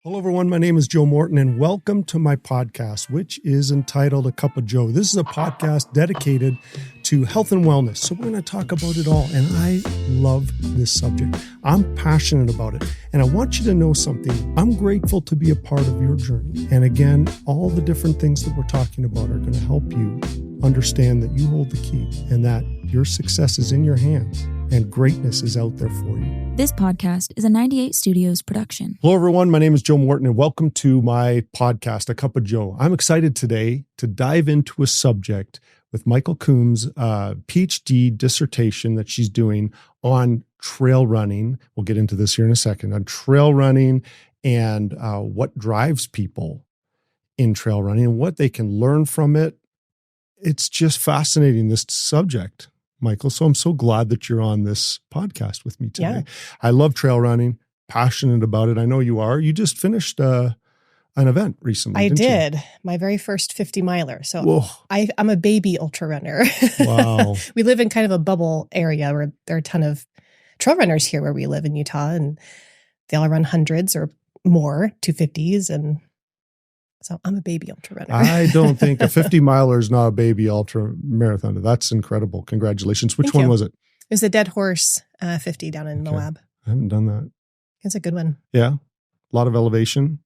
Hello, everyone. My name is Joe Morton, and welcome to my podcast, which is entitled A Cup of Joe. This is a podcast dedicated to health and wellness. So we're going to talk about it all. And I love this subject. I'm passionate about it. And I want you to know something. I'm grateful to be a part of your journey. And again, all the different things that we're talking about are going to help you understand that you hold the key and that your success is in your hands and greatness is out there for you. This podcast is a 98 Studios production. Hello, everyone. My name is Joe Morton, and welcome to my podcast, A Cup of Joe. I'm excited today to dive into a subject with Michal Coombs' PhD dissertation that she's doing on trail running. We'll get into this here in a second, on trail running and what drives people in trail running and what they can learn from it. It's just fascinating, this subject, Michal. So I'm so glad that you're on this podcast with me today. Yeah. I love trail running, passionate about it. I know you are. You just finished an event recently. I did. My very first 50 miler. So I'm a baby ultra runner. Wow. We live in kind of a bubble area where there are a ton of trail runners here where we live in Utah, and they all run hundreds or more, 250s. And so I'm a baby ultra runner. I don't think a 50 miler is not a baby ultra marathoner. That's incredible. Congratulations. Which one was it? It was the Dead Horse 50 down in Moab. I haven't done that. It's a good one. Yeah. A lot of elevation.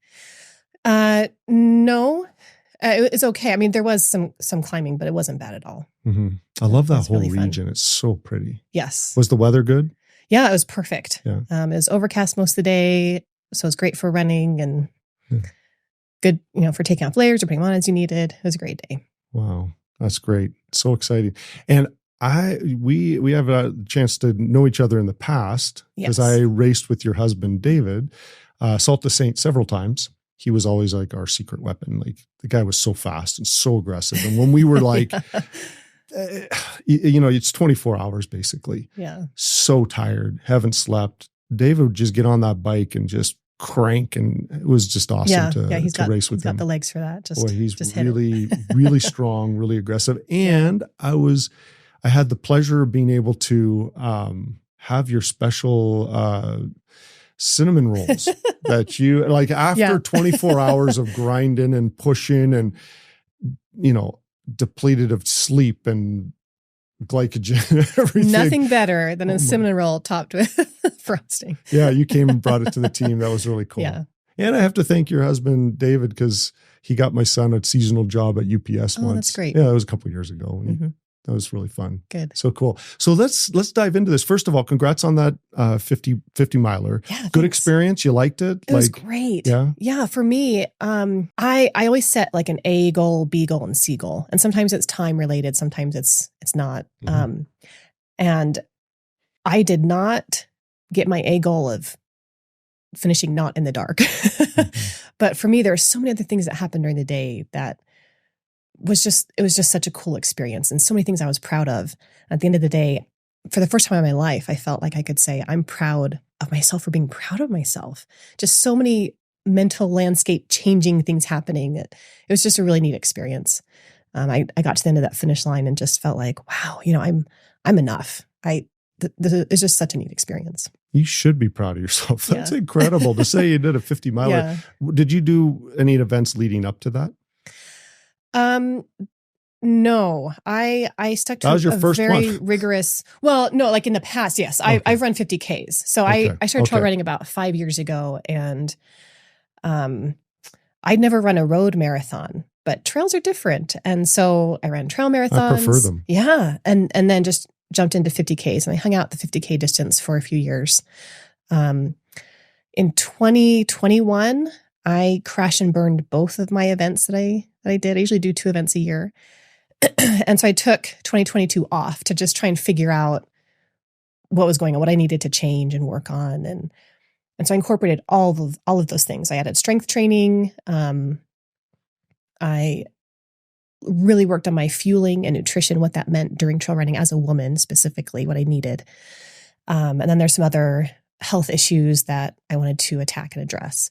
No, it's okay. I mean, there was some climbing, but it wasn't bad at all. Mm-hmm. I love that whole really region. It's so pretty. Yes. Was the weather good? Yeah, it was perfect. Yeah. It was overcast most of the day, so it was great for running and good, for taking off layers or putting them on as you needed. It was a great day. Wow, that's great. So exciting. And we have a chance to know each other in the past because I raced with your husband, David, Salt to Saint several times. He was always like our secret weapon. Like the guy was so fast and so aggressive. And when we were like, it's 24 hours basically. Yeah. So tired, haven't slept. David would just get on that bike and just crank, and it was just awesome to race with him. He's got the legs for that. He's really, really strong, really aggressive. And I had the pleasure of being able to have your special cinnamon rolls that you like after 24 hours of grinding and pushing and, depleted of sleep and glycogen, everything. Nothing better than a cinnamon roll topped with frosting. Yeah, you came and brought it to the team. That was really cool. Yeah. And I have to thank your husband, David, because he got my son a seasonal job at UPS once. Oh, that's great. Yeah, that was a couple of years ago. That was really fun. Good. So cool. So let's dive into this. First of all, congrats on that 50 miler. Yeah, good thanks. Experience. You liked it? It was great. Yeah. Yeah. For me, I always set like an A goal, B goal, and C goal. And sometimes it's time related. Sometimes it's not. Mm-hmm. And I did not get my A goal of finishing not in the dark. Mm-hmm. But for me, there are so many other things that happened during the day that it was just such a cool experience and so many things I was proud of. At the end of the day, for the first time in my life, I felt like I could say I'm proud of myself for being proud of myself. Just so many mental landscape changing things happening. It was just a really neat experience. I got to the end of that finish line and just felt like, wow, I'm enough. It's just such a neat experience. You should be proud of yourself. That's incredible to say you did a 50 miler. Yeah. Did you do any events leading up to that? No, I stuck to a very rigorous, like in the past, yes, okay. I've run 50Ks. So I started trail running about 5 years ago, and, I'd never run a road marathon, but trails are different. And so I ran trail marathons. I prefer them. Yeah. And then just jumped into 50Ks, and I hung out the 50K distance for a few years. In 2021, I crashed and burned both of my events that I did. I usually do 2 events a year. And so I took 2022 off to just try and figure out what was going on, what I needed to change and work on. And so I incorporated all of those things. I added strength training. I really worked on my fueling and nutrition, what that meant during trail running as a woman, specifically what I needed. And then there's some other health issues that I wanted to attack and address.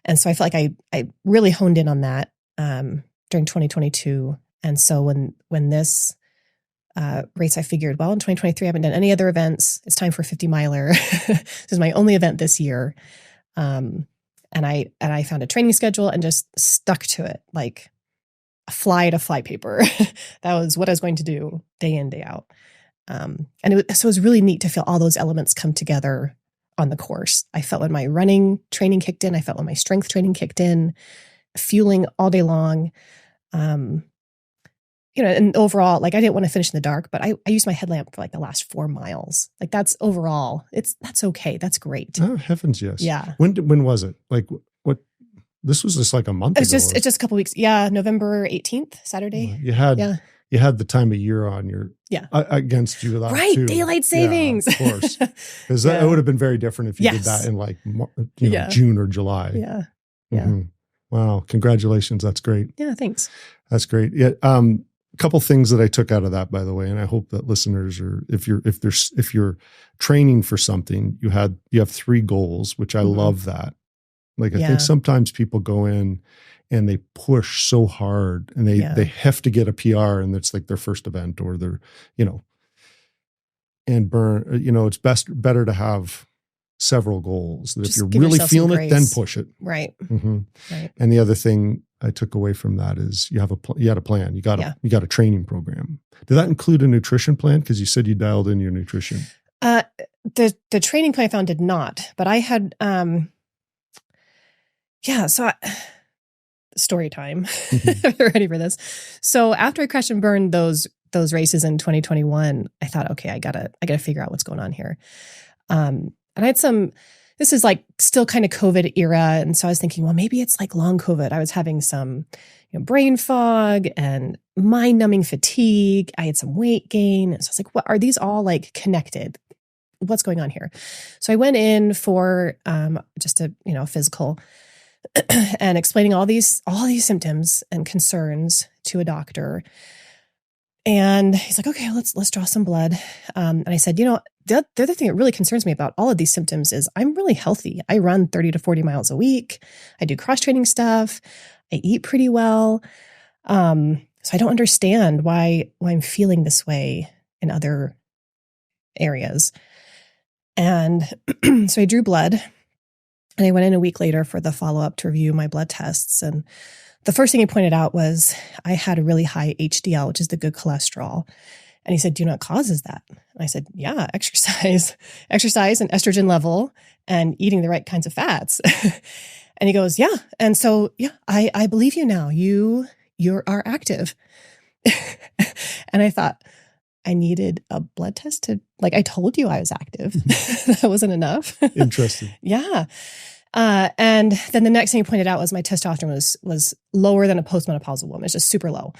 And so I felt like I really honed in on that during 2022. And so when this race, I figured, well, in 2023, I haven't done any other events. It's time for a 50 miler. This is my only event this year. And And I found a training schedule and just stuck to it like a fly to fly paper. That was what I was going to do day in, day out. And so it was really neat to feel all those elements come together on the course. I felt when my running training kicked in. I felt when my strength training kicked in, fueling all day long. And overall, like I didn't want to finish in the dark, but I used my headlamp for like the last 4 miles. Like that's overall, that's okay. That's great. Oh, heavens, yes. Yeah. When was it? Like what? This was just like a month ago. It's just a couple weeks. Yeah. November 18th, Saturday. You had the time of year on your, against you. Right. Too. Daylight savings. Yeah, of course. Because it would have been very different if you did that in like, June or July. Yeah. Yeah. Mm-hmm. Wow. Congratulations. That's great. Yeah. Thanks. That's great. Yeah. A couple things that I took out of that, by the way, and I hope that listeners are, if you're training for something, you have 3 goals, which I love that. Like, I think sometimes people go in and they push so hard and they have to get a PR and it's like their first event or their, and burn, it's better to have several goals that if you're really feeling it, then push it. Right. Mm-hmm. Right. And the other thing I took away from that is you had a plan. You got a training program. Did that include a nutrition plan? Because you said you dialed in your nutrition. The training plan I found did not, but I had, story time. If you're ready for this. So after I crashed and burned those races in 2021, I thought, okay, I gotta figure out what's going on here. And I had this is like still kind of COVID era. And so I was thinking, well, maybe it's like long COVID. I was having some brain fog and mind numbing fatigue. I had some weight gain. And so I was like, what are these all like connected? What's going on here? So I went in for just a physical and explaining all these symptoms and concerns to a doctor. And he's like, okay, let's draw some blood. And I said, the other thing that really concerns me about all of these symptoms is I'm really healthy. I run 30 to 40 miles a week. I do cross-training stuff. I eat pretty well. So I don't understand why I'm feeling this way in other areas. And so I drew blood and I went in a week later for the follow-up to review my blood tests. And the first thing he pointed out was I had a really high HDL, which is the good cholesterol. And he said, do you know what causes that? And I said, yeah, exercise and estrogen level and eating the right kinds of fats. And he goes, yeah. And so, I believe you now. You are active. And I thought I needed a blood test to, like, I told you I was active. That wasn't enough. Interesting. Yeah. And then the next thing he pointed out was my testosterone was lower than a postmenopausal woman. It's just super low.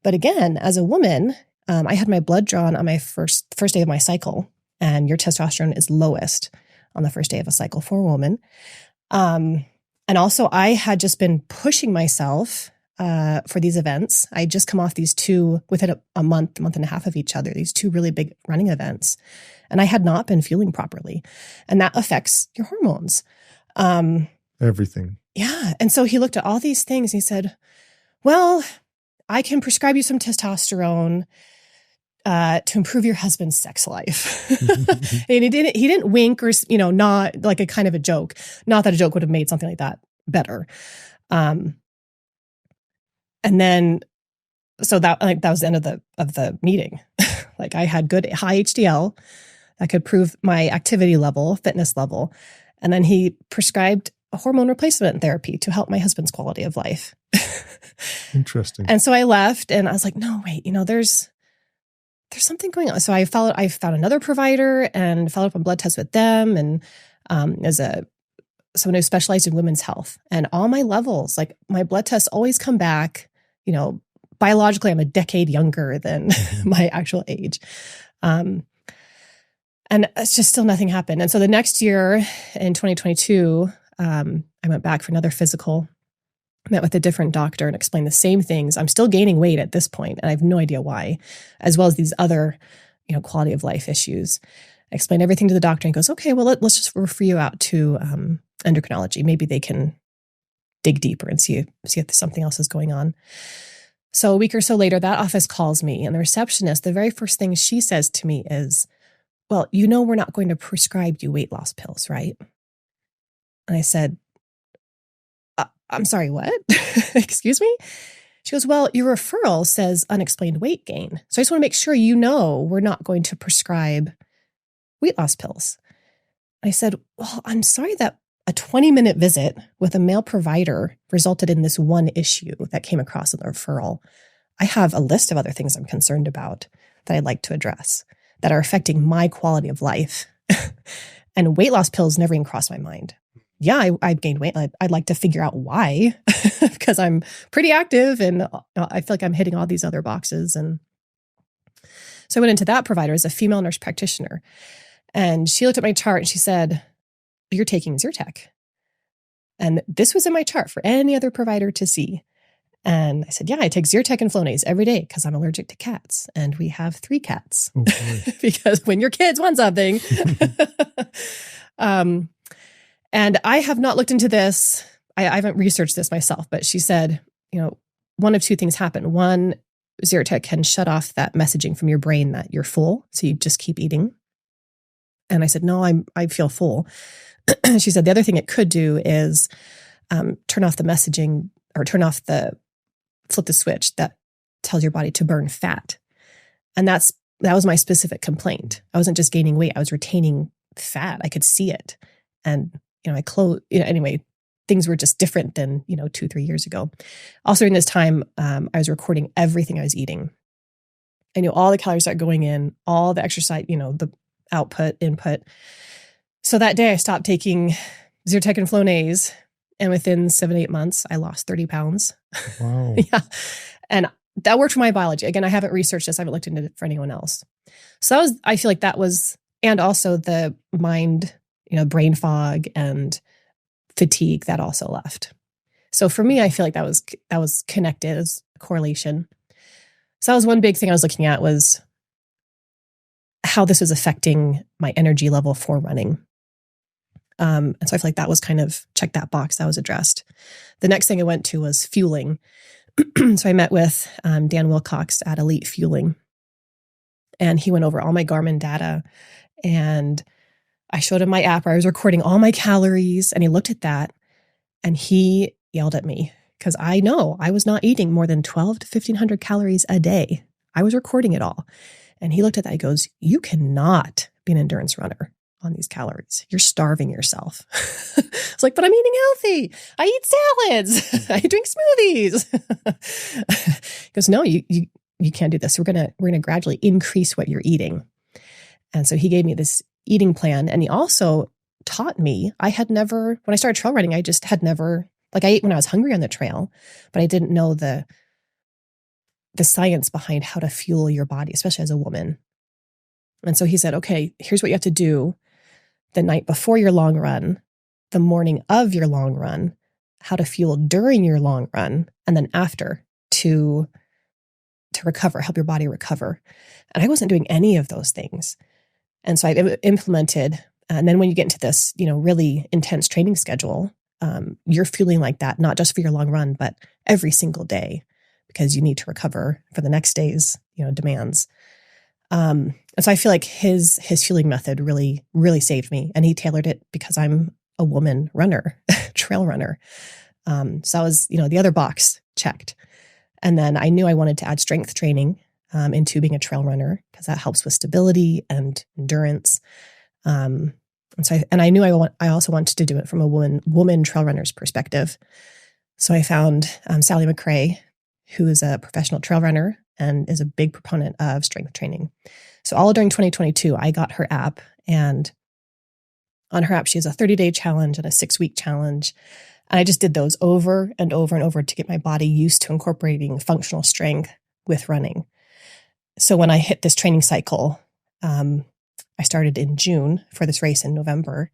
But again, as a woman, I had my blood drawn on my first day of my cycle, and your testosterone is lowest on the first day of a cycle for a woman. And also I had just been pushing myself for these events. I had just come off these 2 within a month and a half of each other, these 2 really big running events. And I had not been feeling properly. And that affects your hormones. Everything. Yeah. And so he looked at all these things and he said, well, I can prescribe you some testosterone to improve your husband's sex life. And he didn't wink or, not like a kind of a joke. Not that a joke would have made something like that better. And then, so that was the end of the meeting. Like I had good high HDL that could prove my activity level, fitness level. And then he prescribed a hormone replacement therapy to help my husband's quality of life. Interesting. And so I left and I was like, no, wait, there's something going on. So I found another provider and followed up on blood tests with them. And as someone who specialized in women's health, and all my levels, like my blood tests always come back, biologically, I'm a decade younger than my actual age. And it's just still nothing happened. And so the next year in 2022, I went back for another physical, met with a different doctor and explained the same things. I'm still gaining weight at this point, and I have no idea why, as well as these other, quality of life issues. I explained everything to the doctor and he goes, okay, well, let's just refer you out to endocrinology. Maybe they can dig deeper and see if something else is going on. So a week or so later, that office calls me, and the receptionist, the very first thing she says to me is, well, we're not going to prescribe you weight loss pills, right? And I said, I'm sorry, what? Excuse me? She goes, well, your referral says unexplained weight gain. So I just want to make sure you know we're not going to prescribe weight loss pills. I said, well, I'm sorry that a 20-minute visit with a male provider resulted in this one issue that came across in the referral. I have a list of other things I'm concerned about that I'd like to address that are affecting my quality of life. And weight loss pills never even crossed my mind. Yeah, I've gained weight. I'd like to figure out why, because I'm pretty active and I feel like I'm hitting all these other boxes. And so I went into that provider as a female nurse practitioner. And she looked at my chart and she said, you're taking Zyrtec. And this was in my chart for any other provider to see. And I said, yeah, I take Zyrtec and Flonase every day because I'm allergic to cats. And we have 3 cats. Oh, because when your kids want something. And I have not looked into this. I haven't researched this myself, but she said, one of 2 things happen. One, Zyrtec can shut off that messaging from your brain that you're full. So you just keep eating. And I said, no, I feel full. She said, the other thing it could do is turn off the messaging or flip the switch that tells your body to burn fat. And that was my specific complaint. I wasn't just gaining weight. I was retaining fat. I could see it. And, anyway, things were just different than, 2-3 years ago. Also during this time, I was recording everything I was eating. I knew all the calories that are going in, all the exercise, the output, input. So that day I stopped taking Zyrtec and Flonase, and within 7-8 months, I lost 30 pounds. Wow. Yeah. And that worked for my biology. Again, I haven't researched this. I haven't looked into it for anyone else. So I feel like that was, and also the mind, brain fog and fatigue that also left. So for me, I feel like that was connected as a correlation. So that was one big thing I was looking at, was how this was affecting my energy level for running. And so I feel like that was kind of, check that box, that was addressed. The next thing I went to was fueling. So I met with Dan Wilcox at Elite Fueling, and he went over all my Garmin data, and I showed him my app where I was recording all my calories, and he looked at that and he yelled at me because I know I was not eating more than 1,200 to 1,500 calories a day. I was recording it all. And he looked at that, he goes, you cannot be an endurance runner on these calories. You're starving yourself. It's like, but I'm eating healthy. I eat salads. I drink smoothies. He goes, no, you can't do this. We're gonna gradually increase what you're eating. And so he gave me this eating plan. And he also taught me, when I started trail running, I just had never, I ate when I was hungry on the trail, but I didn't know the science behind how to fuel your body, especially as a woman. And so he said, okay, here's what you have to do the night before your long run, the morning of your long run, how to fuel during your long run, and then after to recover, help your body recover. And I wasn't doing any of those things. And so I implemented, and then when you get into this, really intense training schedule, you're fueling like that, not just for your long run, but every single day, because you need to recover for the next day's, demands. And so I feel like his fueling method really, really saved me. And he tailored it because I'm a woman runner, trail runner. So I was, the other box checked. And then I knew I wanted to add strength training into being a trail runner because that helps with stability and endurance. And I knew I also wanted to do it from a woman trail runner's perspective. So I found Sally McRae, who is a professional trail runner and is a big proponent of strength training. So all during 2022, I got her app, and on her app, she has a 30-day challenge and a 6-week challenge. And I just did those over and over and over to get my body used to incorporating functional strength with running. So when I hit this training cycle, I started in June for this race in November.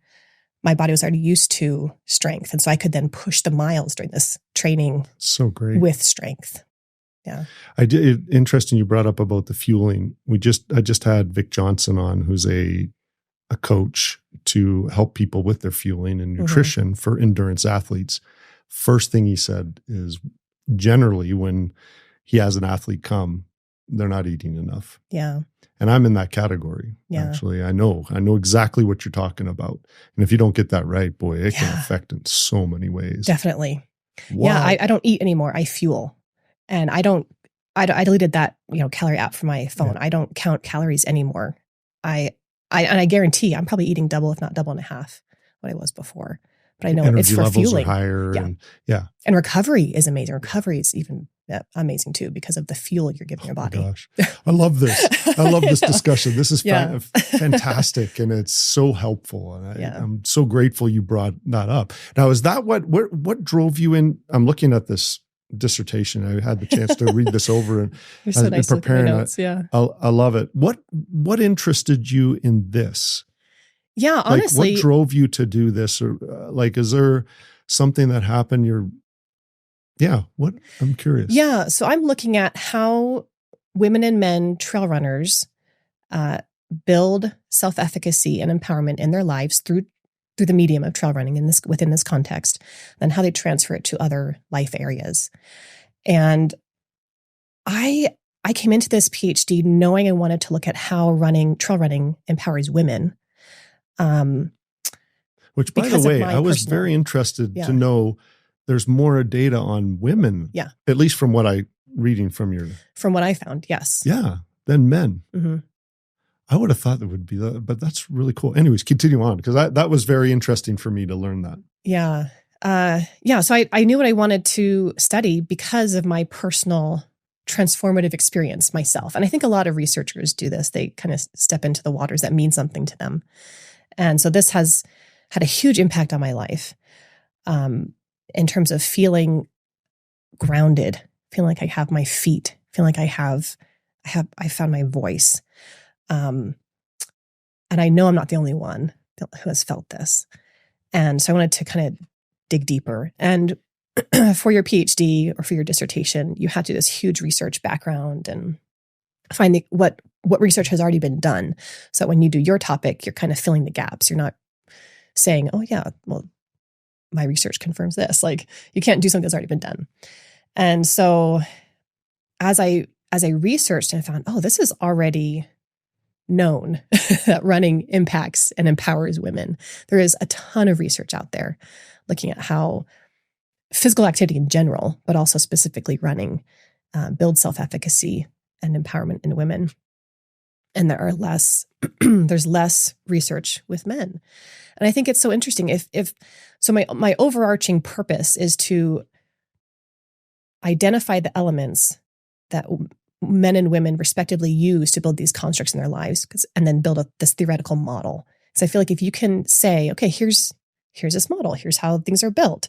My body was already used to strength. And so I could then push the miles during this training. So great. With strength. Yeah. Interesting you brought up about the fueling. I just had Vic Johnson on, who's a coach to help people with their fueling and nutrition for endurance athletes. First thing he said is generally when he has an athlete come, they're not eating enough. Yeah. And I'm in that category. Yeah. Actually, I know exactly what you're talking about. And if you don't get that right, boy, it can affect in so many ways. Definitely. Wow. Yeah, I don't eat anymore. I fuel. And I deleted that, calorie app from my phone. I don't count calories anymore. And I guarantee I'm probably eating double, if not double and a half what I was before. But I know energy it's for levels fueling. are higher. Yeah. And recovery is amazing. Recovery is even amazing too, because of the fuel you're giving your body. Oh my gosh. I love this. I love this discussion. This is fantastic. And it's so helpful. And I'm so grateful you brought that up. Now, is that what drove you in? I'm looking at this dissertation. I had the chance to read this over and You're so nice preparing notes. I love it. What interested you in this? Yeah, honestly. What drove you to do this? Or is there something that happened? I'm curious. Yeah. So I'm looking at how women and men trail runners build self-efficacy and empowerment in their lives through the medium of trail running within this context, and how they transfer it to other life areas. And I came into this PhD knowing I wanted to look at how trail running empowers women. Which, by the way, I was very interested to know there's more data on women. Yeah. At least from what from what I found. Yes. Yeah. Than men. Mm-hmm. I would have thought that would be but that's really cool. Anyways, continue on, because that was very interesting for me to learn that. Yeah. So I knew what I wanted to study because of my personal transformative experience myself. And I think a lot of researchers do this. They kind of step into the waters that mean something to them. And so this has had a huge impact on my life, in terms of feeling grounded, feeling like I have my feet, feeling like I found my voice. And I know I'm not the only one who has felt this. And so I wanted to kind of dig deeper. And for your PhD or for your dissertation, you had to do this huge research background and find what research has already been done. So that when you do your topic, you're kind of filling the gaps. You're not saying, oh yeah, well, my research confirms this. Like, you can't do something that's already been done. And so as I researched and found, oh, this is already known that running impacts and empowers women. There is a ton of research out there looking at how physical activity in general, but also specifically running, builds self-efficacy and empowerment in women. And there's less research with men. And I think it's so interesting. So my overarching purpose is to identify the elements that men and women respectively use to build these constructs in their lives, and then build this theoretical model. So I feel like if you can say, okay, here's this model, here's how things are built.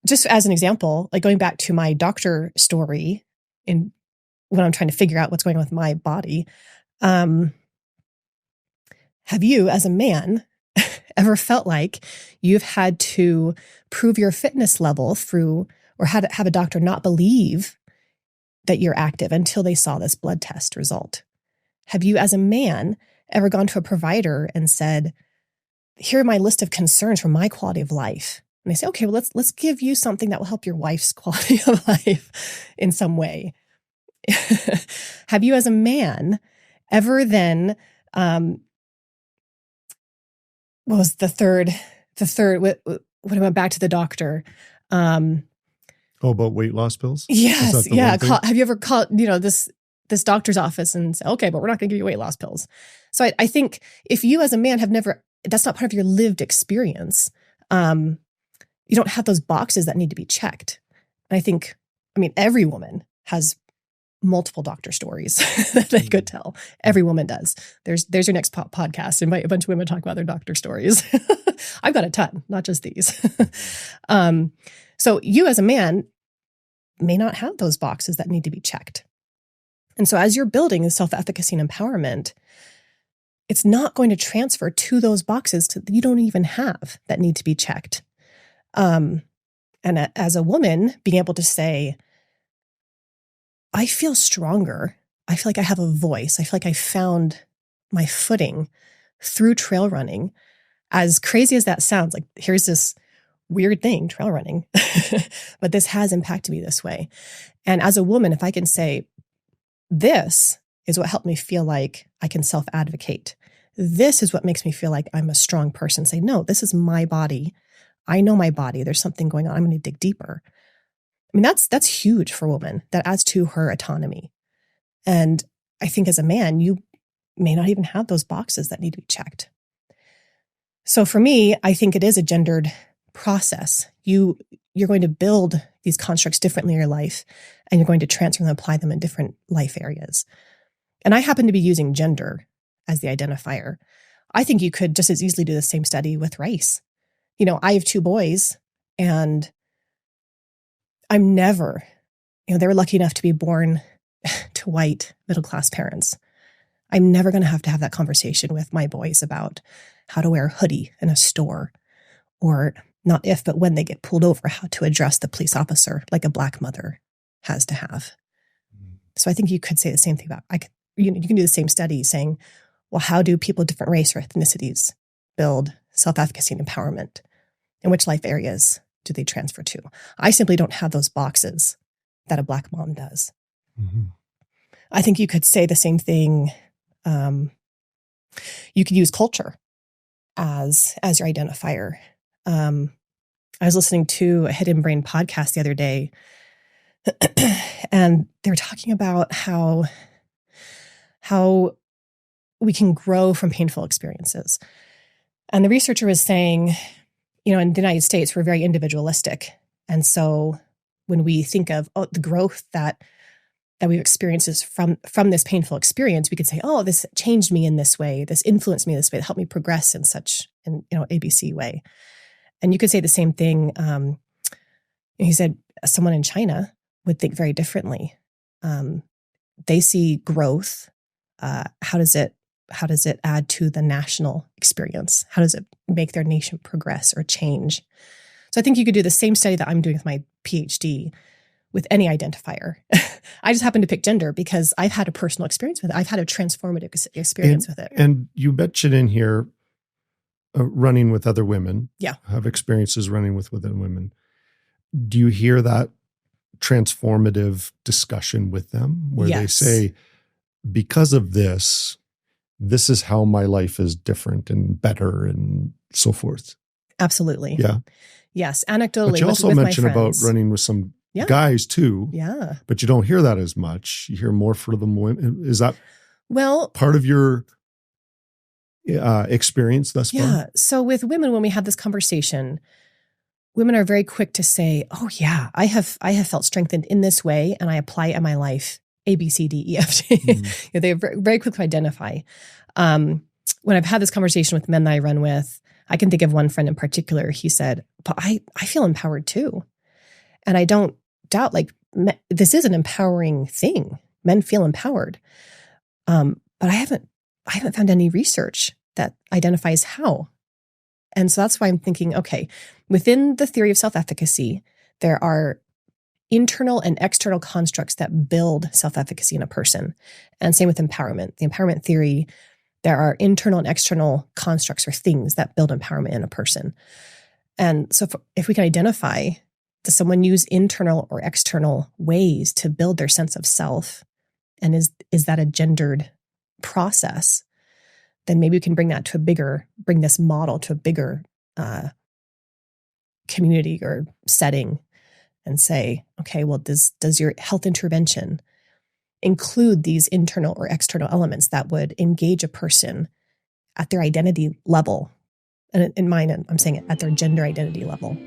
Just as an example, like going back to my doctor story when I'm trying to figure out what's going on with my body. Have you, as a man, ever felt like you've had to prove your fitness level or had to have a doctor not believe that you're active until they saw this blood test result? Have you, as a man, ever gone to a provider and said, here are my list of concerns for my quality of life? And they say, okay, well, let's give you something that will help your wife's quality of life in some way. Have you, as a man, ever then, what was the third, when I went back to the doctor, about weight loss pills? Yes. Yeah. Have you ever called, this doctor's office and say, okay, but we're not going to give you weight loss pills? So I think if you as a man that's not part of your lived experience, you don't have those boxes that need to be checked. And every woman has multiple doctor stories that they could tell. Every woman does. There's your next podcast. Invite a bunch of women to talk about their doctor stories. I've got a ton, not just these. So you as a man may not have those boxes that need to be checked. And so as you're building self-efficacy and empowerment, it's not going to transfer to those boxes that you don't even have that need to be checked. And as a woman, being able to say, I feel stronger. I feel like I have a voice. I feel like I found my footing through trail running. As crazy as that sounds, like here's this weird thing, trail running, but this has impacted me this way. And as a woman, if I can say, this is what helped me feel like I can self-advocate. This is what makes me feel like I'm a strong person. Say, no, this is my body. I know my body. There's something going on. I'm going to dig deeper. I mean, that's huge for a woman. That adds to her autonomy. And I think as a man, you may not even have those boxes that need to be checked. So for me, I think it is a gendered process. You're going to build these constructs differently in your life, and you're going to transfer them and apply them in different life areas. And I happen to be using gender as the identifier. I think you could just as easily do the same study with race. I have 2 boys, and I'm never, they were lucky enough to be born to white middle-class parents. I'm never going to have that conversation with my boys about how to wear a hoodie in a store, or not if, but when they get pulled over, how to address the police officer like a Black mother has to have. So I think you could say the same thing about, you can do the same study saying, well, how do people of different race or ethnicities build self-efficacy and empowerment? And which life areas do they transfer to? I simply don't have those boxes that a Black mom does. Mm-hmm. I think you could say the same thing. You could use culture as your identifier. I was listening to a Hidden Brain podcast the other day, and they were talking about how we can grow from painful experiences. And the researcher was saying, in the United States, we're very individualistic. And so when we think of the growth that we've experienced from this painful experience, we could say, oh, this changed me in this way. This influenced me in this way. It helped me progress in such an ABC way. And you could say the same thing. He said someone in China would think very differently. They see growth. How does it add to the national experience? How does it make their nation progress or change? So I think you could do the same study that I'm doing with my PhD with any identifier. I just happen to pick gender because I've had a personal experience with it. I've had a transformative experience with it. And you mentioned in here running with other women. Yeah. Have experiences running with other women. Do you hear that transformative discussion with them where they say, because of this is how my life is different and better and so forth? Absolutely. Yeah. Yes. Anecdotally. But you also mentioned about running with some guys too. Yeah. But you don't hear that as much. You hear more for the women. Is that part of your experience thus far? Yeah. So with women, when we have this conversation, women are very quick to say, oh yeah, I have felt strengthened in this way and I apply it in my life. A, B, C, D, E, F, G. Mm-hmm. They're very, very quick to identify. When I've had this conversation with men that I run with, I can think of one friend in particular. He said, but I feel empowered too. And I don't doubt, this is an empowering thing. Men feel empowered. But I haven't found any research that identifies how. And so that's why I'm thinking, okay, within the theory of self-efficacy, there are internal and external constructs that build self-efficacy in a person. And same with empowerment. The empowerment theory, there are internal and external constructs or things that build empowerment in a person. And so if we can identify, does someone use internal or external ways to build their sense of self? And is that a gendered process? Then maybe we can bring this model to a bigger community or setting and say, okay, well, does your health intervention include these internal or external elements that would engage a person at their identity level? And in mine, I'm saying it at their gender identity level.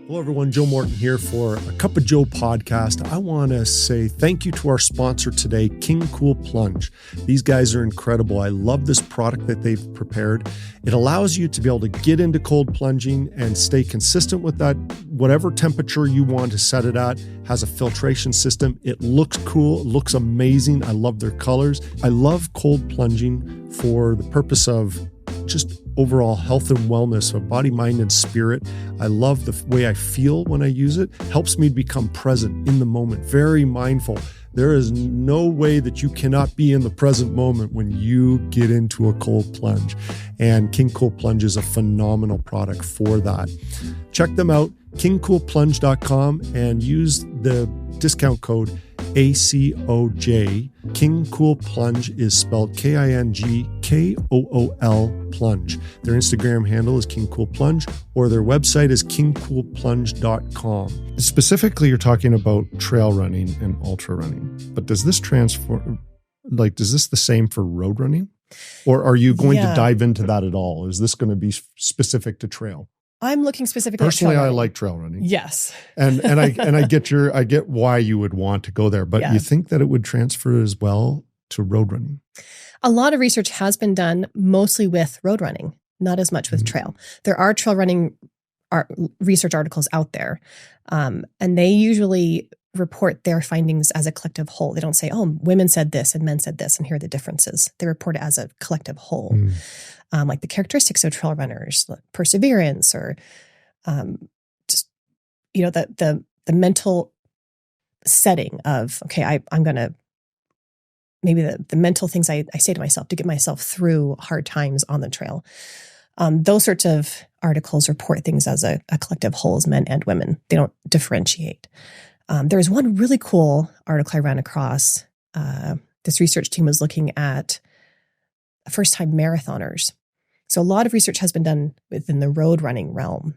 Hello, everyone. Joe Morton here for a Cup of Joe podcast. I want to say thank you to our sponsor today, King Cool Plunge. These guys are incredible. I love this product that they've prepared. It allows you to be able to get into cold plunging and stay consistent with that, whatever temperature you want to set it at. Has a filtration system. It looks cool. It looks amazing. I love their colors. I love cold plunging for the purpose of just overall health and wellness of body, mind, and spirit. I love the way I feel when I use it. Helps me to become present in the moment, very mindful. There is no way that you cannot be in the present moment when you get into a cold plunge. And King Cool Plunge is a phenomenal product for that. Check them out, kingcoolplunge.com, and use the discount code ACOJ. King Cool Plunge is spelled KING KOOL Plunge. Their Instagram handle is KingCoolPlunge, or their website is kingcoolplunge.com. Specifically, you're talking about trail running and ultra running, but does this is this the same for road running? Or are you going to dive into that at all? Is this going to be specific to trail? I'm looking specifically personally. At trail I running. like trail running. Yes, and I get why you would want to go there, but you think that it would transfer as well to road running? A lot of research has been done, mostly with road running, not as much with trail. There are trail running research articles out there, and they usually report their findings as a collective whole. They don't say, "Oh, women said this and men said this, and here are the differences." They report it as a collective whole. Like the characteristics of trail runners, like perseverance, or just the mental setting of, okay, I'm going to, maybe the mental things I say to myself to get myself through hard times on the trail. Those sorts of articles report things as a collective whole, as men and women. They don't differentiate. There's one really cool article I ran across. This research team was looking at first-time marathoners. So a lot of research has been done within the road running realm.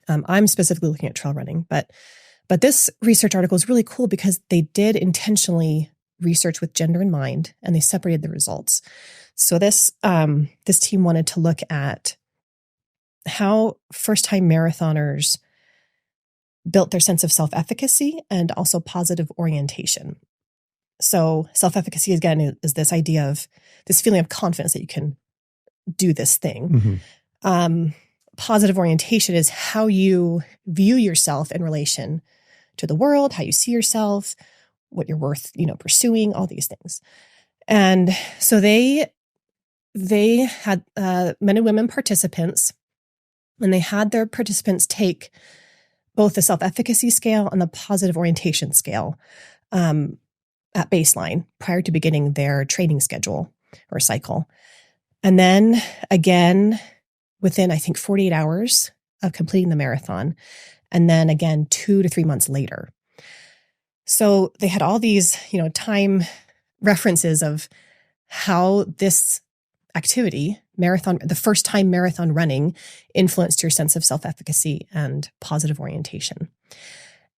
I'm specifically looking at trail running, but this research article is really cool because they did intentionally research with gender in mind, and they separated the results. So this team wanted to look at how first-time marathoners built their sense of self-efficacy and also positive orientation. So self-efficacy, again, is this idea of this feeling of confidence that you can do this thing. Positive orientation is how you view yourself in relation to the world, how you see yourself, what you're worth, pursuing, all these things. And so they had men and women participants, and they had their participants take both the self-efficacy scale and the positive orientation scale at baseline prior to beginning their training schedule or cycle. And then again, within, I think, 48 hours of completing the marathon, and then again, 2 to 3 months later. So they had all these, time references of how this activity, the first time marathon running, influenced your sense of self-efficacy and positive orientation.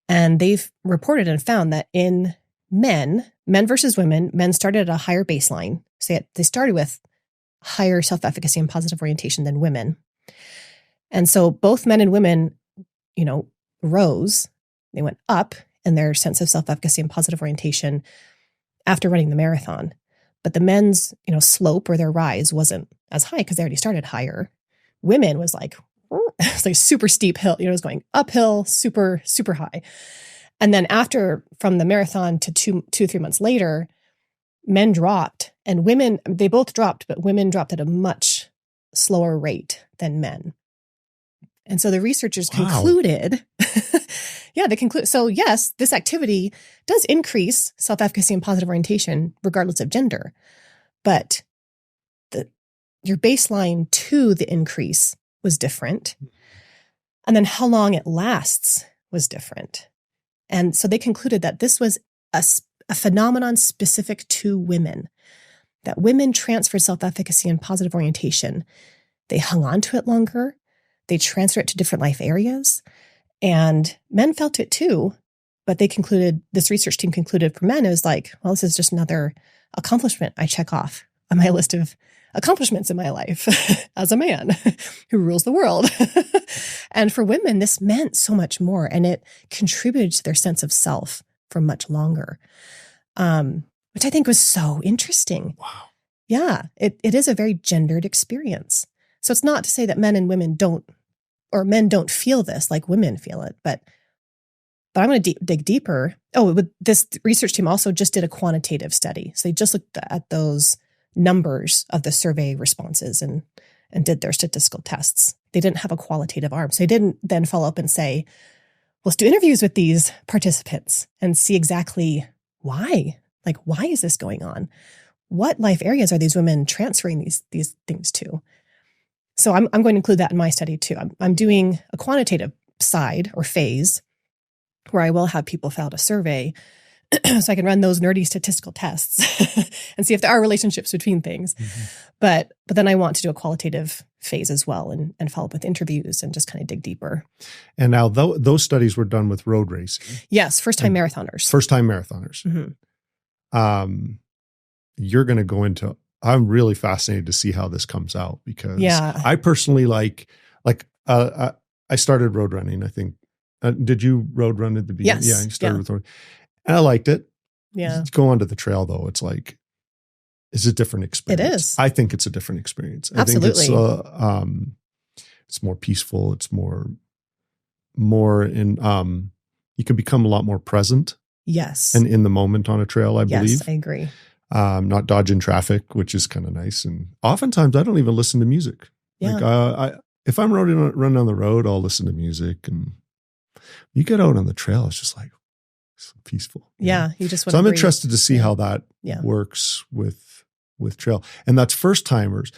And they've reported and found that in men versus women, men started at a higher baseline. So they started with higher self-efficacy and positive orientation than women. And so both men and women, rose, they went up in their sense of self-efficacy and positive orientation after running the marathon. But the men's, slope or their rise wasn't as high because they already started higher. Women was like, it's like super steep hill, it was going uphill, super, super high. And then from the marathon to 2-3 months later, men dropped and women, they both dropped, but women dropped at a much slower rate than men. And so the researchers concluded, they conclude. So yes, this activity does increase self-efficacy and positive orientation regardless of gender, but your baseline to the increase was different. And then how long it lasts was different. And so they concluded that this was a phenomenon specific to women, that women transferred self-efficacy and positive orientation. They hung on to it longer. They transferred it to different life areas. And men felt it too. But this research team concluded for men, it was like, well, this is just another accomplishment I check off on my list of accomplishments in my life as a man who rules the world. And for women, this meant so much more, and it contributed to their sense of self for much longer, which I think was so interesting. Wow. Yeah, it is a very gendered experience. So it's not to say that men and women men don't feel this like women feel it, but I'm going to dig deeper. This research team also just did a quantitative study. So they just looked at those numbers of the survey responses and did their statistical tests. They didn't have a qualitative arm. So they didn't then follow up and say, let's do interviews with these participants and see exactly why. Like, why is this going on? What life areas are these women transferring these things to? So I'm going to include that in my study too. I'm doing a quantitative side or phase where I will have people fill out a survey so I can run those nerdy statistical tests and see if there are relationships between things. But then I want to do a qualitative phase as well and follow up with interviews and just kind of dig deeper. And now those studies were done with road racing. Yes, first-time marathoners. First-time marathoners. You're going to go into, I'm really fascinated to see how this comes out, because I personally I started road running, I think. Did you road run at the beginning? Yes. Yeah, you started with road. And I liked it. Yeah. Go onto the trail though, it's like, it's a different experience. It is. I think it's a different experience. Absolutely. I think it's more peaceful. It's more in, you can become a lot more present. Yes. And in the moment on a trail, I believe. Yes, I agree. Not dodging traffic, which is kind of nice. And oftentimes I don't even listen to music. Yeah. Like if I'm running on the road, I'll listen to music. And you get out on the trail, it's just like, so peaceful. Yeah. You just want So I'm breathe. interested to see how that works with trail. And that's first timers.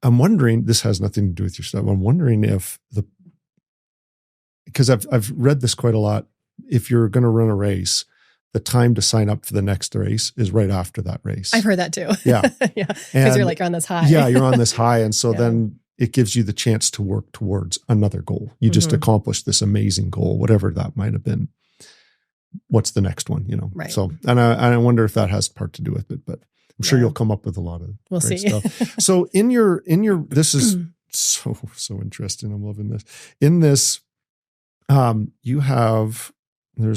I'm wondering, this has nothing to do with your stuff. I'm wondering if because I've read this quite a lot. If you're going to run a race, the time to sign up for the next race is right after that race. I've heard that too. Yeah. Yeah. Because you're on this high. Yeah, you're on this high. And so then it gives you the chance to work towards another goal. You just accomplished this amazing goal, whatever that might have been. What's the next one, Right. So, and I wonder if that has part to do with it, but I'm sure you'll come up with a lot of great stuff. So in your, this is so interesting. I'm loving this. In this, there's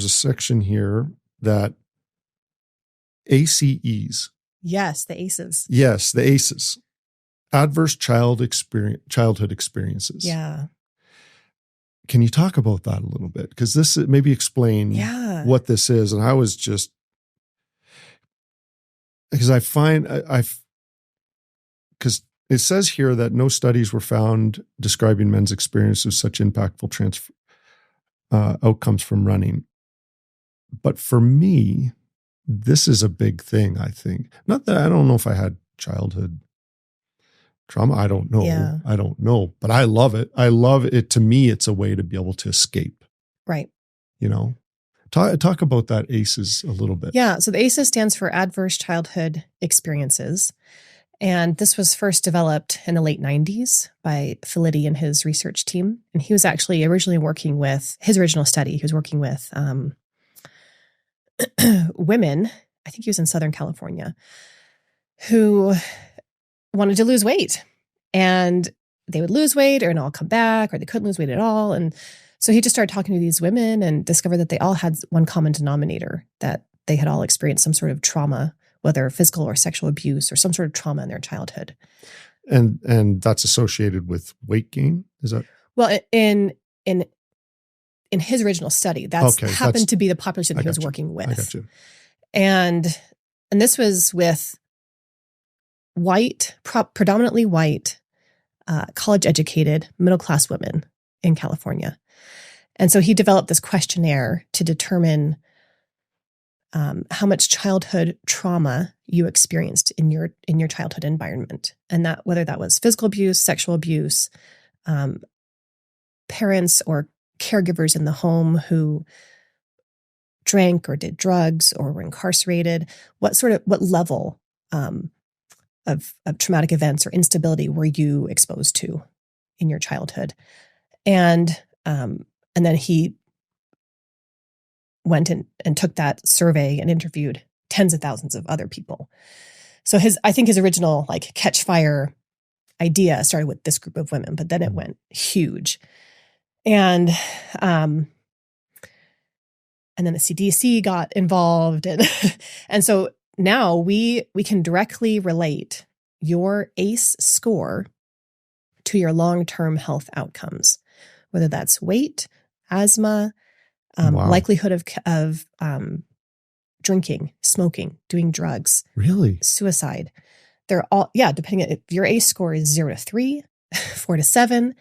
a section here that ACEs. Yes, the ACEs. Yes, the ACEs. Adverse childhood experiences. Yeah. Can you talk about that a little bit? Because this maybe explain what this is. And I was just, because I find because it says here that no studies were found describing men's experience of such impactful outcomes from running. But for me, this is a big thing, I think. Not that I don't know if I had childhood trauma. I don't know. Yeah. I don't know. But I love it. I love it. To me, it's a way to be able to escape. Right. Talk about that ACEs a little bit. Yeah. So the ACEs stands for Adverse Childhood Experiences. And this was first developed in the late 90s by Felitti and his research team. And he was actually originally working with his original study. He was working with women, I think he was in Southern California, who wanted to lose weight. And they would lose weight and all come back, or they couldn't lose weight at all. And so he just started talking to these women and discovered that they all had one common denominator, that they had all experienced some sort of trauma, whether physical or sexual abuse or some sort of trauma in their childhood. And that's associated with weight gain? Is that? Well, in his original study, that's happened to be the population that he was working with. I got you. And this was with predominantly white, college-educated, middle-class women in California. And so he developed this questionnaire to determine how much childhood trauma you experienced in your childhood environment, and that whether that was physical abuse, sexual abuse, parents or caregivers in the home who drank or did drugs or were incarcerated, what level of traumatic events or instability were you exposed to in your childhood, and then he went and took that survey and interviewed tens of thousands of other people. So I think his original catch fire idea started with this group of women, but then it went huge. And then the CDC got involved. And so now we can directly relate your ACE score to your long-term health outcomes, whether that's weight, asthma, likelihood of drinking, smoking, doing drugs, really, suicide. They're all, depending on if your ACE score is 0 to 3, 4 to 7,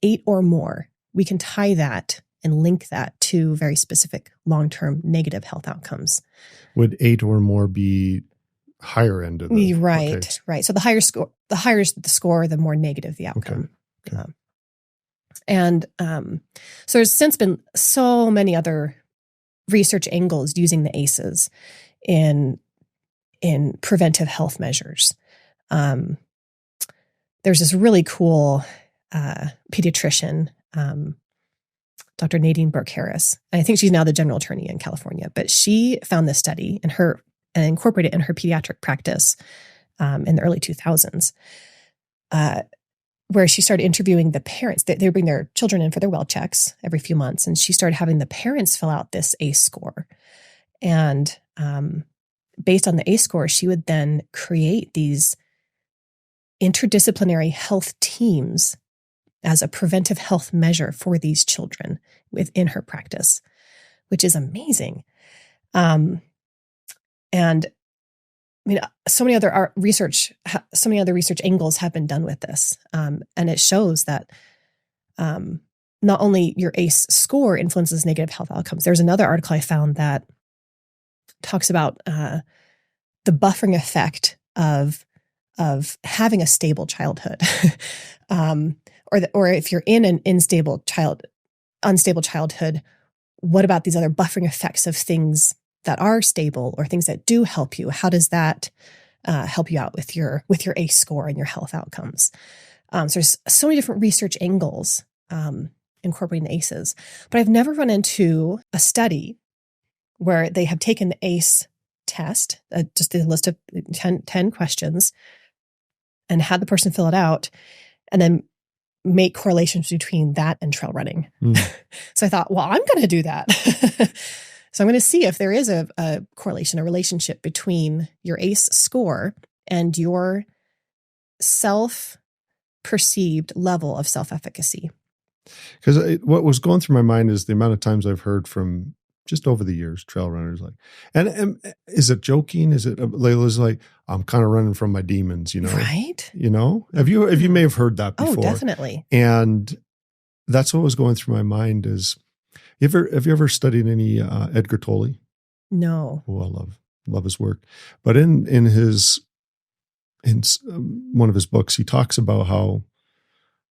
8 or more, we can tie that and link that to very specific long-term negative health outcomes. Would 8 or more be higher end of the right? So the higher the score, the more negative the outcome. Okay. So there's since been so many other research angles using the ACEs in preventive health measures. There's this really cool pediatrician, Dr. Nadine Burke-Harris. And I think she's now the general attorney in California, but she found this study and incorporated it in her pediatric practice in the early 2000s, where she started interviewing the parents. They would bring their children in for their well checks every few months, and she started having the parents fill out this ACE score. And based on the ACE score, she would then create these interdisciplinary health teams as a preventive health measure for these children within her practice, which is amazing. And I mean, so many other research angles have been done with this. And it shows that not only your ACE score influences negative health outcomes. There's another article I found that talks about the buffering effect of having a stable childhood. Or if you're in an unstable childhood, what about these other buffering effects of things that are stable or things that do help you? How does that help you out with your ACE score and your health outcomes? So there's so many different research angles incorporating the ACEs, but I've never run into a study where they have taken the ACE test, just a list of 10 questions, and had the person fill it out, and then make correlations between that and trail running. So I thought, well, I'm going to do that. So I'm going to see if there is a correlation, a relationship between your ACE score and your self-perceived level of self-efficacy. Because what was going through my mind is the amount of times I've heard from just over the years, trail runners like, and is it joking? Is it Layla's like, I'm kind of running from my demons, Right. Have you may have heard that before. Oh, definitely. And that's what was going through my mind is, have you ever studied any Edgar Tolle? No. Oh, I love his work. But in one of his books, he talks about how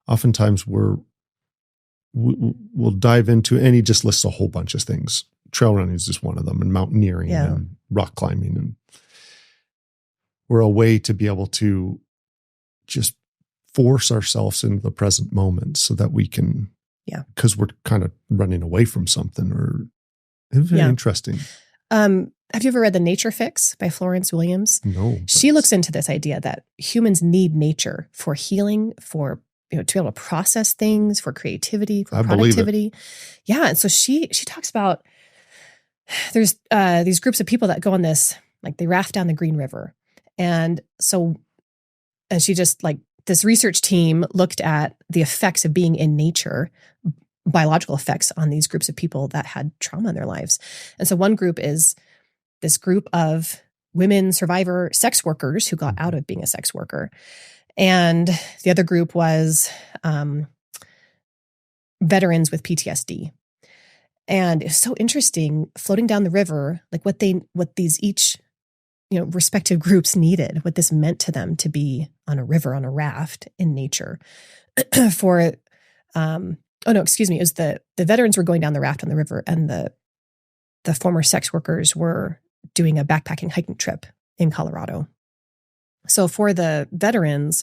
oftentimes we'll dive into, and he just lists a whole bunch of things. Trail running is just one of them, and mountaineering and rock climbing. And we're a way to be able to just force ourselves into the present moment so that we can, because we're kind of running away from something. Or it's very interesting. Have you ever read The Nature Fix by Florence Williams? No. She looks into this idea that humans need nature for healing, for to be able to process things, for creativity, for productivity. Yeah. And so she talks about there's these groups of people that go on this, like they raft down the Green River. And she just this research team looked at the effects of being in nature, biological effects on these groups of people that had trauma in their lives. And so one group is this group of women survivor sex workers who got out of being a sex worker. And the other group was veterans with PTSD. And it's so interesting floating down the river, like what these each, respective groups needed, what this meant to them to be on a river, on a raft in nature. It was the veterans were going down the raft on the river, and the former sex workers were doing a backpacking hiking trip in Colorado. So for the veterans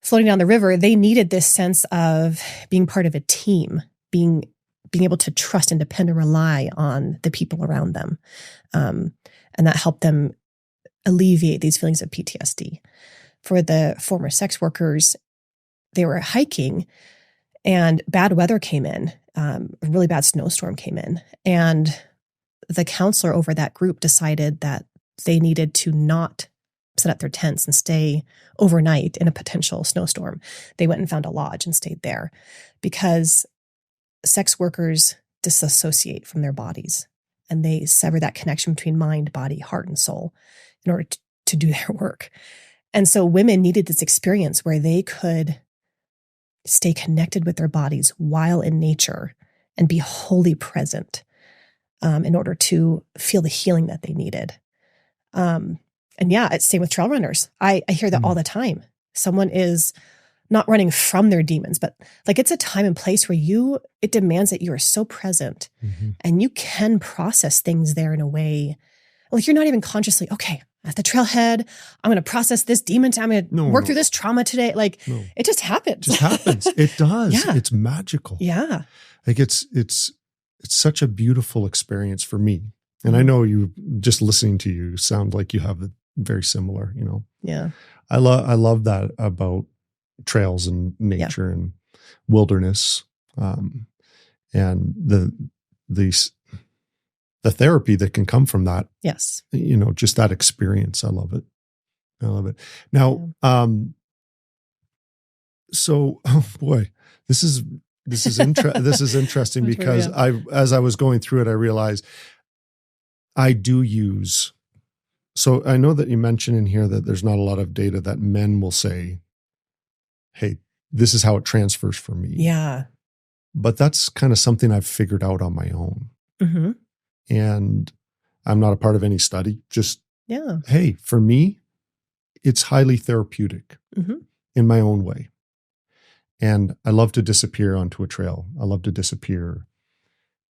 floating down the river, they needed this sense of being part of a team, being able to trust and depend and rely on the people around them. And that helped them alleviate these feelings of PTSD. For the former sex workers, they were hiking and bad weather came in, a really bad snowstorm came in. And the counselor over that group decided that they needed to not set up their tents and stay overnight in a potential snowstorm. They went and found a lodge and stayed there because sex workers disassociate from their bodies and they sever that connection between mind, body, heart, and soul in order to do their work. And so women needed this experience where they could stay connected with their bodies while in nature and be wholly present in order to feel the healing that they needed. And yeah, it's same with trail runners. I hear that all the time. Someone is not running from their demons, but like it's a time and place where it demands that you are so present and you can process things there in a way, like you're not even consciously, okay, at the trailhead, I'm going to process this demon. I'm going to work through this trauma today. Like it just happens. It just happens. It does. Yeah. It's magical. Yeah. Like it's such a beautiful experience for me. And I know you, just listening to you, sound like you have it very similar, you know? Yeah. I love that about trails and nature and wilderness, and the therapy that can come from that. Yes. You know, just that experience. I love it. I love it. Now, so, oh boy, this is interesting because as I was going through it, I realized I do use. So I know that you mentioned in here that there's not a lot of data that men will say, hey, this is how it transfers for me. Yeah. But that's kind of something I've figured out on my own. Mm-hmm. And I'm not a part of any study. Just, hey, for me, it's highly therapeutic in my own way. And I love to disappear onto a trail. I love to disappear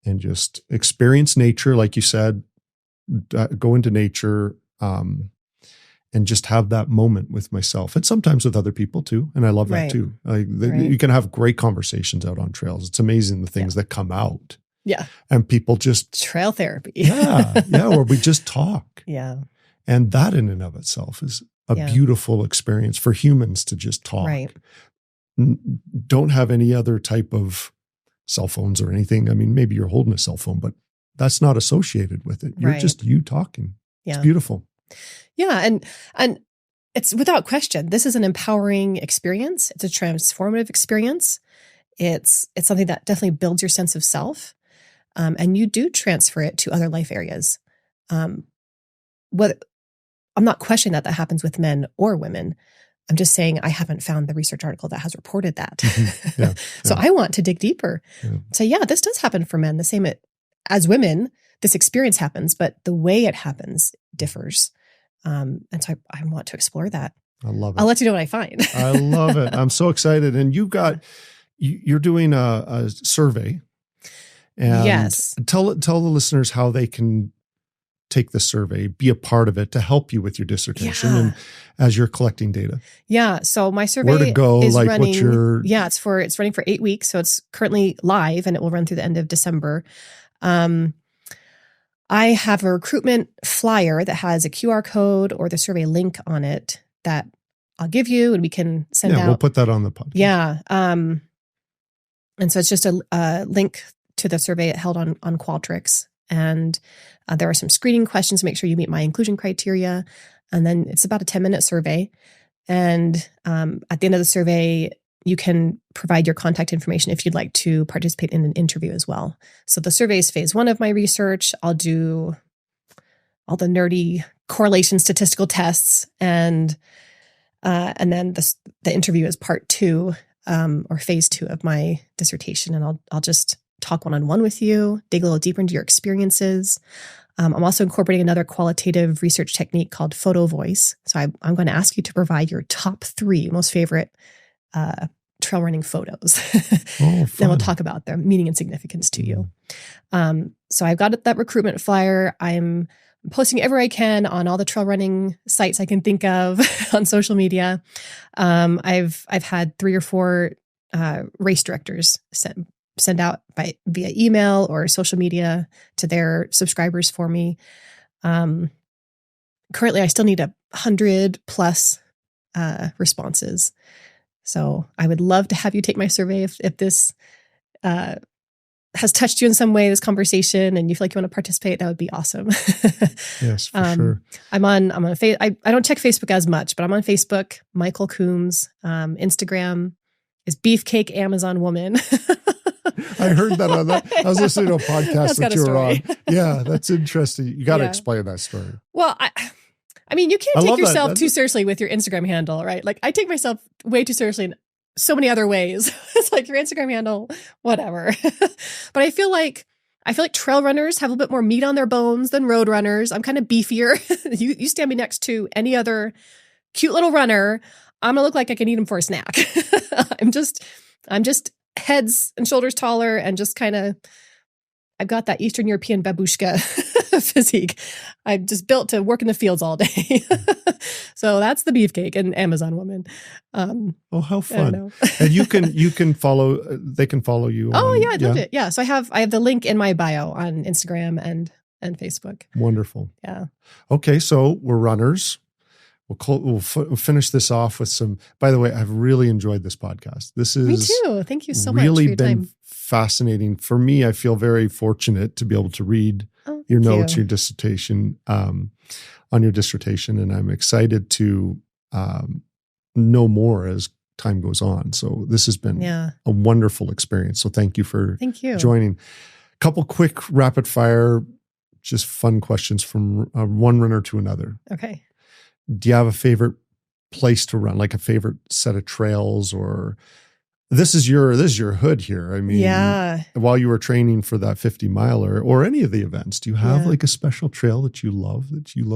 and just experience nature, like you said, go into nature, and just have that moment with myself and sometimes with other people too. And I love that too. Like you can have great conversations out on trails. It's amazing the things that come out. Yeah. And people just trail therapy. Where we just talk. Yeah. And that in and of itself is a beautiful experience for humans to just talk. Right. Don't have any other type of cell phones or anything. I mean, maybe you're holding a cell phone, but that's not associated with it. You're just you talking. Yeah. It's beautiful. Yeah. And it's without question, this is an empowering experience. It's a transformative experience. It's something that definitely builds your sense of self. And you do transfer it to other life areas. I'm not questioning that happens with men or women. I'm just saying I haven't found the research article that has reported that. So I want to dig deeper. So this does happen for men. The same as women, this experience happens, but the way it happens differs. And so I want to explore that. I love it. I'll let you know what I find. I love it. I'm so excited. And you're doing a survey. And yes. Tell the listeners how they can take the survey, be a part of it to help you with your dissertation and as you're collecting data. Yeah. So my survey where to go, is like running, what's your... it's running for 8 weeks. So it's currently live and it will run through the end of December. I have a recruitment flyer that has a QR code or the survey link on it that I'll give you and we can send out. Yeah, we'll put that on the podcast. Yeah. And so it's just a link to the survey held on Qualtrics. And there are some screening questions to make sure you meet my inclusion criteria. And then it's about a 10-minute survey. And at the end of the survey, you can provide your contact information if you'd like to participate in an interview as well. So the survey is phase 1 of my research. I'll do all the nerdy correlation statistical tests. And then the interview is part 2 or phase 2 of my dissertation. And I'll just talk one-on-one with you, dig a little deeper into your experiences. I'm also incorporating another qualitative research technique called photo voice. So I'm going to ask you to provide your top 3 most favorite trail running photos. Then we'll talk about their meaning and significance to you. So I've got that recruitment flyer. I'm posting everywhere I can on all the trail running sites I can think of on social media. I've had 3 or 4 race directors send out via email or social media to their subscribers for me. Currently, I still need 100 plus responses. So I would love to have you take my survey if this has touched you in some way, this conversation, and you feel like you want to participate. That would be awesome. Yes, for sure. I'm on I don't check Facebook as much, but I'm on Facebook, Michal Coombs. Instagram is Beefcake Amazon Woman. I heard that on that. I was listening to a podcast that you were on. Yeah, that's interesting. You got to explain that story. Well, I mean, you can't take yourself too seriously with your Instagram handle, right? Like I take myself way too seriously in so many other ways. It's like your Instagram handle, whatever. But I feel like trail runners have a little bit more meat on their bones than road runners. I'm kind of beefier. You stand me next to any other cute little runner. I'm gonna look like I can eat them for a snack. I'm just heads and shoulders taller and just kind of, I've got that Eastern European babushka physique. I'm just built to work in the fields all day. So that's the beefcake and Amazon woman. Oh, how fun. And you can follow, they can follow you. Oh yeah, I'd love it. Yeah. So I have the link in my bio on Instagram and Facebook. Wonderful. Yeah. Okay. So we're runners. We'll finish this off with some, by the way, I've really enjoyed this podcast. This is me too. Thank you so much really for your been time. Fascinating for me. I feel very fortunate to be able to read your notes, your dissertation, on your dissertation. And I'm excited to know more as time goes on. So this has been a wonderful experience. So thank you for joining. A couple quick rapid fire, just fun questions from one runner to another. Okay. Do you have a favorite place to run, like a favorite set of trails, or this is your hood here? I mean, while you were training for that 50 miler or any of the events, do you have like a special trail that you love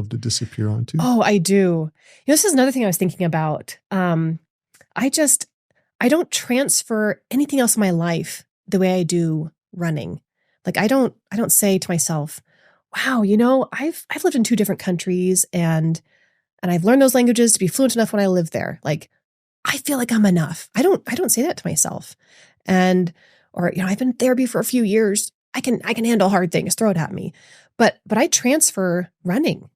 to disappear onto? Oh, I do. This is another thing I was thinking about. I don't transfer anything else in my life the way I do running. Like I don't say to myself, wow, I've lived in 2 different countries and I've learned those languages to be fluent enough when I live there. Like, I feel like I'm enough. I don't say that to myself. Or I've been in therapy for a few years. I can handle hard things. Throw it at me. But I transfer running.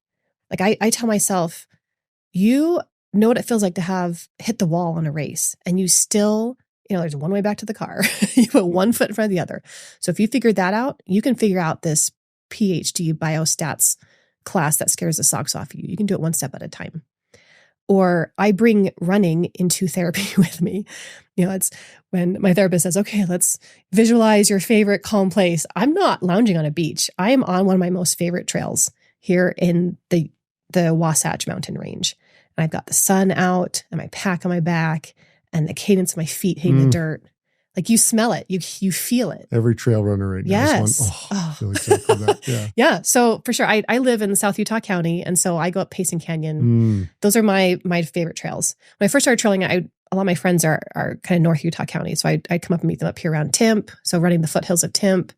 Like I tell myself, you know what it feels like to have hit the wall on a race, and you still, there's one way back to the car. You put one foot in front of the other. So if you figured that out, you can figure out this PhD biostats class that scares the socks off you. You can do it one step at a time. Or I bring running into therapy with me. It's when my therapist says, okay, let's visualize your favorite calm place. I'm not lounging on a beach. I am on one of my most favorite trails here in the Wasatch Mountain Range. And I've got the sun out and my pack on my back and the cadence of my feet hitting the dirt. Like you smell it, you feel it. Every trail runner right now is one. I feel exactly that. Yeah. So for sure, I live in South Utah County, and so I go up Payson Canyon. Those are my favorite trails. When I first started trailing, a lot of my friends are kind of North Utah County, so I'd come up and meet them up here around Timp. So running the foothills of Timp.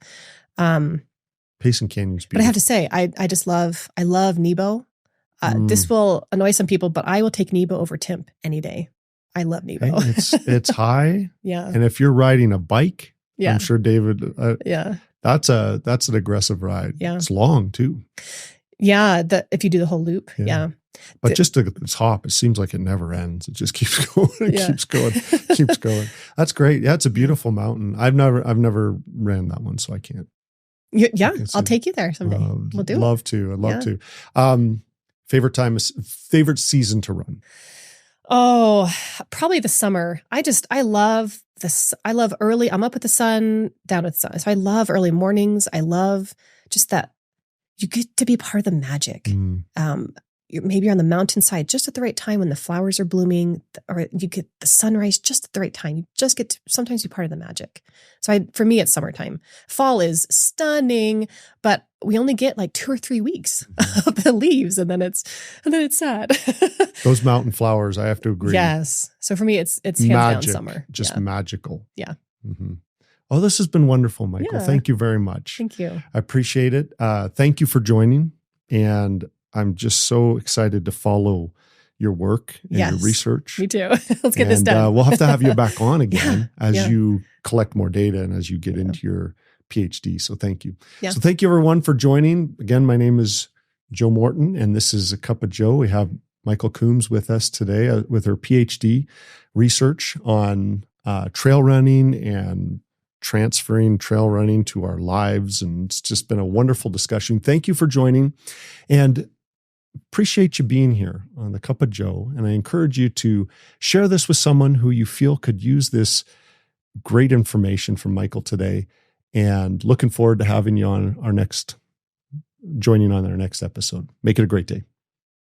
Payson Canyon's beautiful. But I have to say, I love Nebo. This will annoy some people, but I will take Nebo over Timp any day. I love Nebo. Hey, it's high. Yeah. And if you're riding a bike, I'm sure David, that's an aggressive ride. Yeah. It's long too. Yeah. If you do the whole loop. Yeah. But just at the top, it seems like it never ends. It just keeps going. Keeps going. That's great. Yeah. It's a beautiful mountain. I've never ran that one, so I can't. I'll take you there someday. We'll do it. Love to. I'd love to. Favorite season to run? Oh, probably the summer. I love this. I love early. I'm up with the sun, down with the sun. So I love early mornings. I love just that you get to be part of the magic. Maybe you're on the mountainside just at the right time when the flowers are blooming, or you get the sunrise just at the right time. You just get to sometimes be part of the magic. So for me, it's summertime. Fall is stunning, but we only get like 2 or 3 weeks of the leaves, and then it's sad. Those mountain flowers, I have to agree. Yes. So for me, it's hands down summer. Just magical. Yeah. Mm-hmm. Oh, this has been wonderful, Michael. Thank you very much. Thank you. I appreciate it. Thank you for joining, and I'm just so excited to follow your work and your research. Me too. Let's get this done. We'll have to have you back on again as you collect more data and as you get into your PhD. So thank you. Yeah. So thank you everyone for joining. Again, my name is Joe Morton, and this is A Cup of Joe. We have Michal Coombs with us today with her PhD research on trail running and transferring trail running to our lives. And it's just been a wonderful discussion. Thank you for joining, and appreciate you being here on The Cup of Joe. And I encourage you to share this with someone who you feel could use this great information from Michal today. And looking forward to having you on joining on our next episode. Make it a great day.